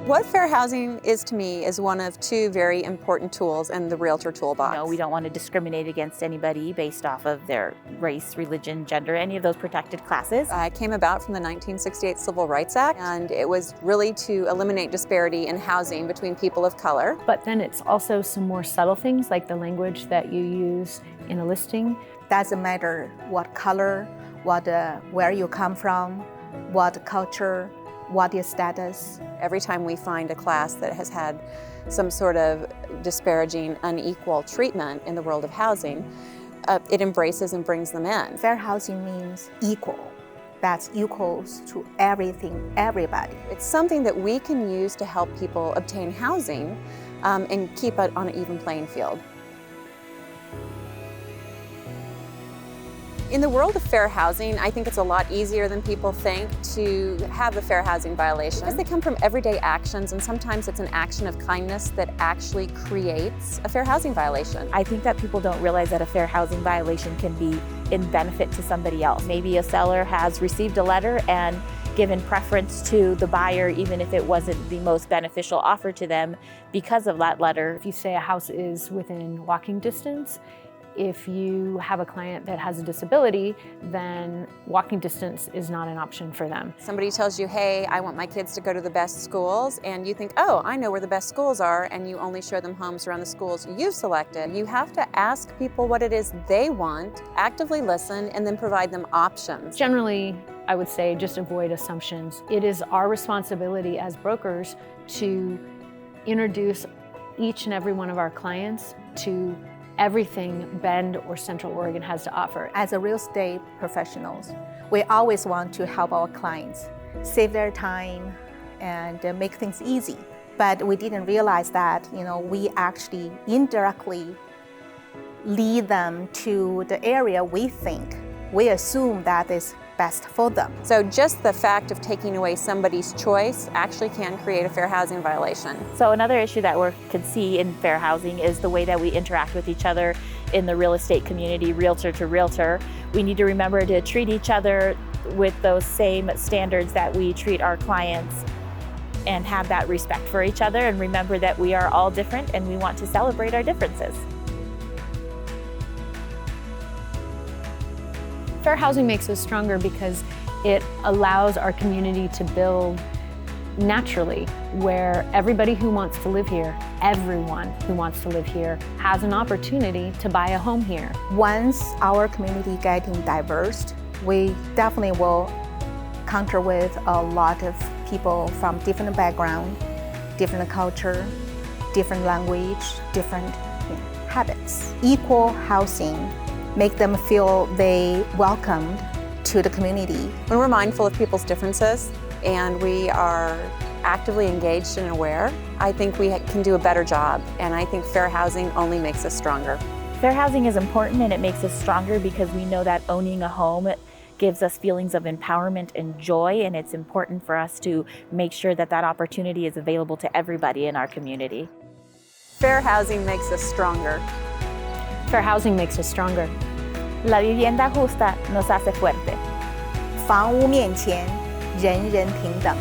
What fair housing is to me is one of two very important tools in the Realtor toolbox. We don't want to discriminate against anybody based off of their race, religion, gender, any of those protected classes. It came about from the 1968 Civil Rights Act, and it was really to eliminate disparity in housing between people of color. But then it's also some more subtle things like the language that you use in a listing. Doesn't matter what color, where you come from, what culture, what your status. Every time we find a class that has had some sort of disparaging, unequal treatment in the world of housing, it embraces and brings them in. Fair housing means equal. That's equals to everything, everybody. It's something that we can use to help people obtain housing and keep it on an even playing field. In the world of fair housing, I think it's a lot easier than people think to have a fair housing violation because they come from everyday actions, and sometimes it's an action of kindness that actually creates a fair housing violation. I think that people don't realize that a fair housing violation can be in benefit to somebody else. Maybe a seller has received a letter and given preference to the buyer even if it wasn't the most beneficial offer to them because of that letter. If you say a house is within walking distance, if you have a client that has a disability, then walking distance is not an option for them. Somebody tells you, hey, I want my kids to go to the best schools, and you think, oh, I know where the best schools are, and you only show them homes around the schools you've selected. You have to ask people what it is they want, actively listen, and then provide them options. Generally, I would say just avoid assumptions. It is our responsibility as brokers to introduce each and every one of our clients to everything Bend or Central Oregon has to offer. As a real estate professionals, we always want to help our clients save their time and make things easy. But we didn't realize that, we actually indirectly lead them to the area we assume that is best for them. So just the fact of taking away somebody's choice actually can create a fair housing violation. So another issue that we can see in fair housing is the way that we interact with each other in the real estate community, realtor to realtor. We need to remember to treat each other with those same standards that we treat our clients and have that respect for each other, and remember that we are all different and we want to celebrate our differences. Fair housing makes us stronger because it allows our community to build naturally, where everybody who wants to live here, everyone who wants to live here, has an opportunity to buy a home here. Once our community getting diverse, we definitely will counter with a lot of people from different background, different culture, different language, different habits. Equal housing make them feel they welcomed to the community. When we're mindful of people's differences and we are actively engaged and aware, I think we can do a better job, and I think fair housing only makes us stronger. Fair housing is important and it makes us stronger because we know that owning a home gives us feelings of empowerment and joy, and it's important for us to make sure that that opportunity is available to everybody in our community. Fair housing makes us stronger. Fair housing makes us stronger. La vivienda justa nos hace fuerte. 房屋面前，人人平等。